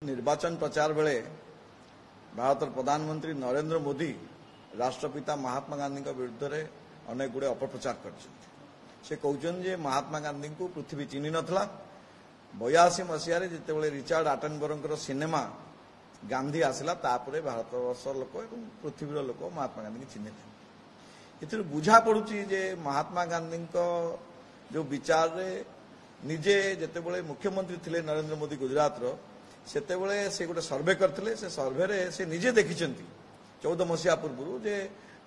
निर्वाचन प्रचार बेले भारत प्रधानमंत्री नरेंद्र मोदी राष्ट्रपिता महात्मा गांधी विरुद्ध में अनेक गुड़े अपप्रचार कर महात्मा गांधी को पृथ्वी चिन्ह नथिला 82 मसीह जिते रिचार्ड आटनबरों सिनेमा गांधी आसला तापर भारत वर्ष लोक और पृथ्वीर लोक महात्मा गांधी की चिन्ह थे बुझा पड़ुची जे महात्मा गांधी जो विचार निजे जिते मुख्यमंत्री थे नरेंद्र मोदी गुजरात सेतेबळे से गोटे सर्वे करते से सर्वे से निजे देखी 14 मसीहा पूर्व जे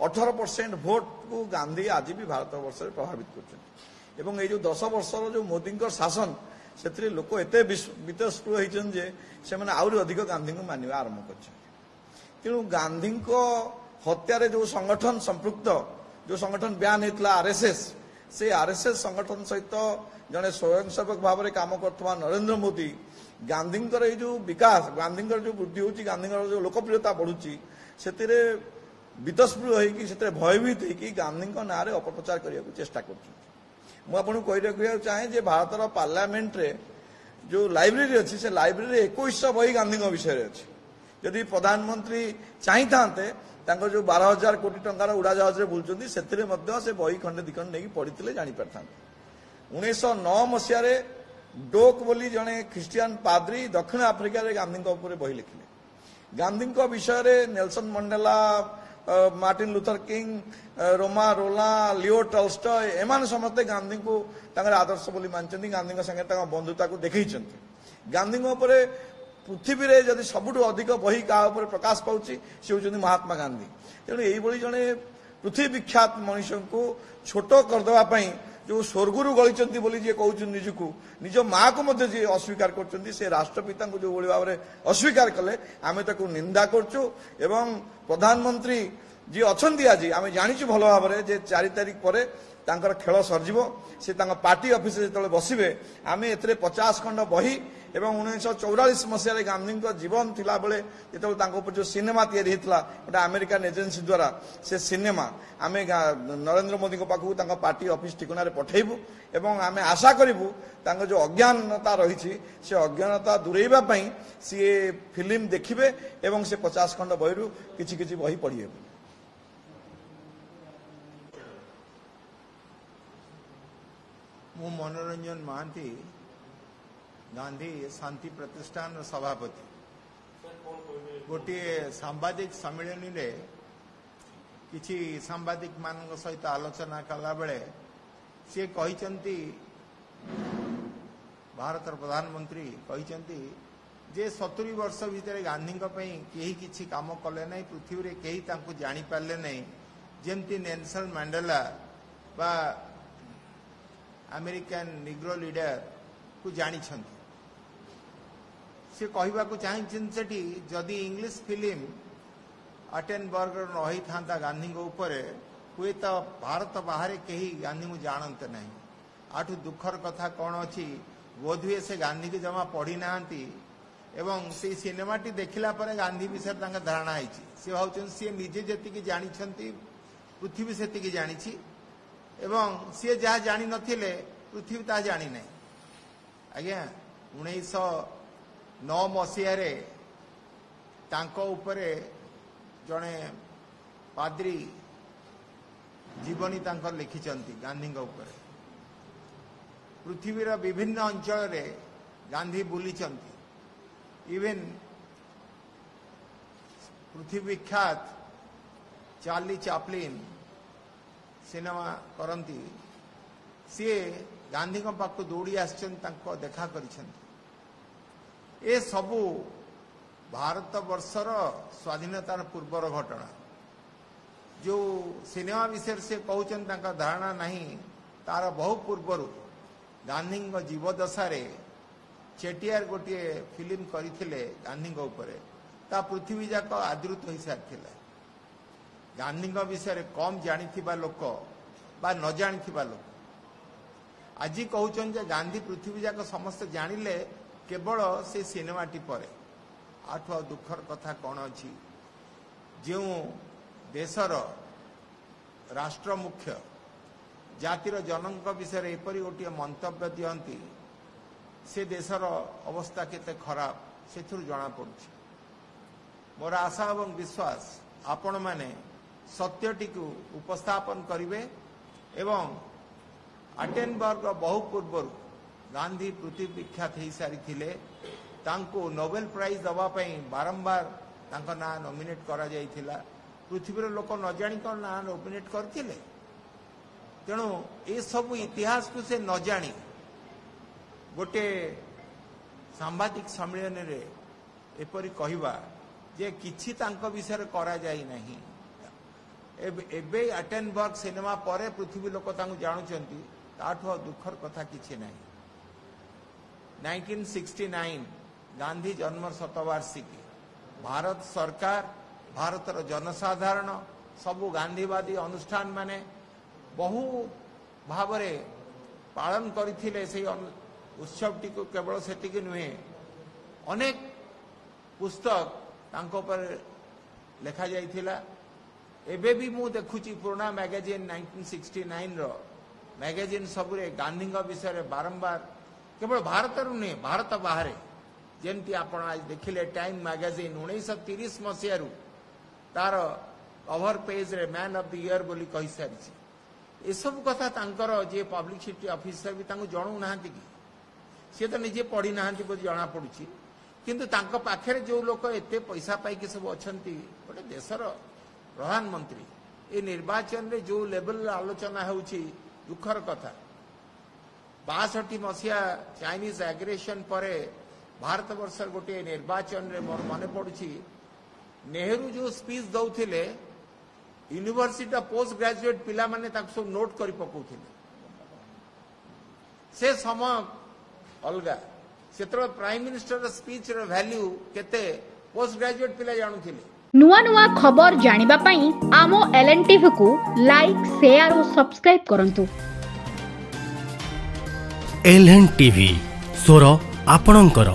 18% भोट को गांधी आज भी भारत वर्ष प्रभावित कर जो 10 वर्ष जो मोदी शासन से लोक एत वितस्पृह होती से आहरी अधिक गांधी को मानवा आरंभ कर गांधी हत्यार जो संगठन संपृक्त जो संगठन बयान होता आरएसएस से आरएसएस संगठन सहित जड़े स्वयंसेवक भाव में काम कर नरेंद्र मोदी गांधी जो विकास गांधी जो वृद्धि होची गांधी जो लोकप्रियता बढ़ुची से वितस्पृह होती भयभीत होगी गांधी ना अपप्रचार करने को चेष्टा कर कही रखा चाहे भारतर पार्लियामेंट रे जो लाइब्रेरी अच्छी से लाइब्रेरी 2100 बही गांधी विषय अच्छी जदि प्रधानमंत्री चाही थांते जो 12,000 कोटी टंकार उड़ाजहाज बुलूँ से बही खंडे दिखंड नहीं पढ़ी जानी पारि 1909 मसीह डोक बोली जड़े ख्रिस्टियान पाद्री दक्षिण आफ्रिका रे गांधी बही लिखिले गांधी विषय Nelson Mandela Martin Luther king Roma रोला लियो टॉल्स्टॉय एमान समस्ते गांधी को आदर्श बोली मानते गांधी संगे बंधुता को देखी गांधी पृथ्वी रे जदि सबुठ अधिक बही क्या प्रकाश पाऊँ सी हूँ महात्मा गांधी तेणु यही जड़े पृथ्वी विख्यात मनुष्य को छोट करदे जो स्वर्गु गली बोली जी कहते निजक निज माँ को जी अस्वीकार कर राष्ट्रपिता को जो भाव में अस्वीकार कले आम ताकू निंदा करचु एवं प्रधानमंत्री जी अच्छा आज आम जाचु भल भाव में 4 तारिख पर खेल सरजिव से पार्टी ऑफिस जो बसवे आम ए 50 खंड बही एवं 1944 मसीह गांधी जीवन थिला बेले जो जो सिनेमा तैयारी होता गोटे अमेरिकन एजेंसी द्वारा से सिनेमा आम नरेंद्र मोदी पाखक पार्टी ऑफिस ठिकाना पठेबू एवं आम आशा करूँ जो अज्ञानता रही से अज्ञानता दूरेवाई सी फिल्म देखिए एवं से 50 खंड बही किसी बही पढ़े मु मनोरंजन महांती गांधी शांति प्रतिष्ठान सभापति गोटे सांबादिक सम्मेलन रे किछि सांबादिक मान सहित आलोचना कला बेले से कहिसंती भारत प्रधानमंत्री कहिसंती जे 70 वर्ष भितर गांधी कहीं किछि काम कले नहीं पृथ्वी रे कहीं तांको जानी पारले नहीं जेमती नेल्सन मंडेला बा अमेरिकन निग्रो लीडर को जानी से कहवा चाहिए जदि इंग्लिश फिल्म अटेनबर्ग रही था गांधी ऊपर हुए तो भारत बाहर कहीं गांधी को जानते नहीं आठू दुखर कथा कौन अच्छी बोधहुए से गांधी की जमा पढ़ी ना एवं से सिनेमाटी देखला पर गांधी विषय धारणा सी भाव सी निजे जी जानी पृथ्वी से जानी एवं सी जहाँ जानी नथिले पृथ्वी ता जानी नहीं आज्ञा 1909 मसीह जड़े पाद्री जीवनी लिखिंट गांधी ऊपर पृथ्वीर विभिन्न अंचल रे गांधी बुली इवेन पृथ्वी विख्यात चार्ली चैपलिन सिनेमा करती सी गांधी पाख दौड़ी देखा कर सबू भारत वर्षर स्वाधीनतार पूर्वर घटना जो सिनेमा विषय से कहते धारणा नहीं तार बहु पूर्वर गांधी जीवदशा चेटियार गोटे फिल्म करते गांधी ऊपर ता पृथ्वी जाक आदृत हो सारी गांधी विषय कम जानी लोक बा न जानी लोक आज कहते गांधी पृथ्वी जाक समस्त जानिले केवल से सिनेमाटी पर आठ दुखर कथा कौन अच्छी जो देशर राष्ट्र मुख्य जातिर जनक विषय एपरी गोटे मंतव्य दियंती से देशर अवस्था केते खराब सेथुर जना पड़ुछि। मोर आशा एवं विश्वास आपण माने सत्यटी को उपस्थापन करिवे एवं आटेनबर्ग बहु पूर्व गांधी पृथ्वी विख्यात हो सारी थिले तांको नोबेल प्राइज दवा पई बारंबार तांको ना नॉमिनेट करा जाइथिला। पृथ्वीर लोक न जानी कौन ना नॉमिनेट करथिले। तेणु ए सब इतिहास को से न जानी गोटे सांबादिक सम्मेलन रे एपरी कहवा जे किछि तांको विषय करा जाई नहीं। एबे आटेनबर्ग सिनेमा परे पृथ्वी लोक तांको जानुचंती ताठो दुखर कथा किछि नहीं। 1969 गांधी जन्म शतवार्षिकी भारत सरकार भारतर जनसाधारण सबु गांधीवादी अनुष्ठान माने बहु भावरे पालन करथिले। से उत्सवटी को केवल सेतिकी नुहे अनेक पुस्तक तांको पर लिखा जाइथिला। एबे भी मु देखुची पुराना मैगजीन 1969 रो मैगजीन सबुरे गांधी विषय रे बारंबार केवल भारत नुहे भारत बाहर जेमती आपण आज देखिले टाइम मैगजीन 1930 मसीह तार कवर पेज रे मैन ऑफ द ईयर बोली कहि सारिछि। ए सब कथा तांकर जे पब्लिसिटी ऑफिसर भी तांको जणौ नाहंती कि से तो निजे पढ़ी नाहंती बोली जणा पडुछि। किंतु तांको पाखरे जो लोक एते पैसा पाई के सब अछंती गोटे देशर प्रधानमंत्री ए निर्वाचन रे जो लेवल आलोचना होउछि दुखर कथा। 62 मसीहा चाइनीज एग्रेशन परे भारत वर्ष गोटे निर्वाचन रे मोर मने पडुछि नेहरू जो स्पीच दौथिले यूनिवर्सिटी पोस्ट ग्रेजुएट पिला माने ताक सब नोट करी पकौथिले। से समय अलगा सेतर प्राइम मिनिस्टर स्पीच रे वैल्यू केते पोस्ट ग्रेजुएट पिला जानुथिले। नुआ नुआ खबर जानिबा पई आमो एलएनटीवी को लाइक शेयर और सब्सक्राइब करंतु। एलएनटीवी स्वर आपणंकर।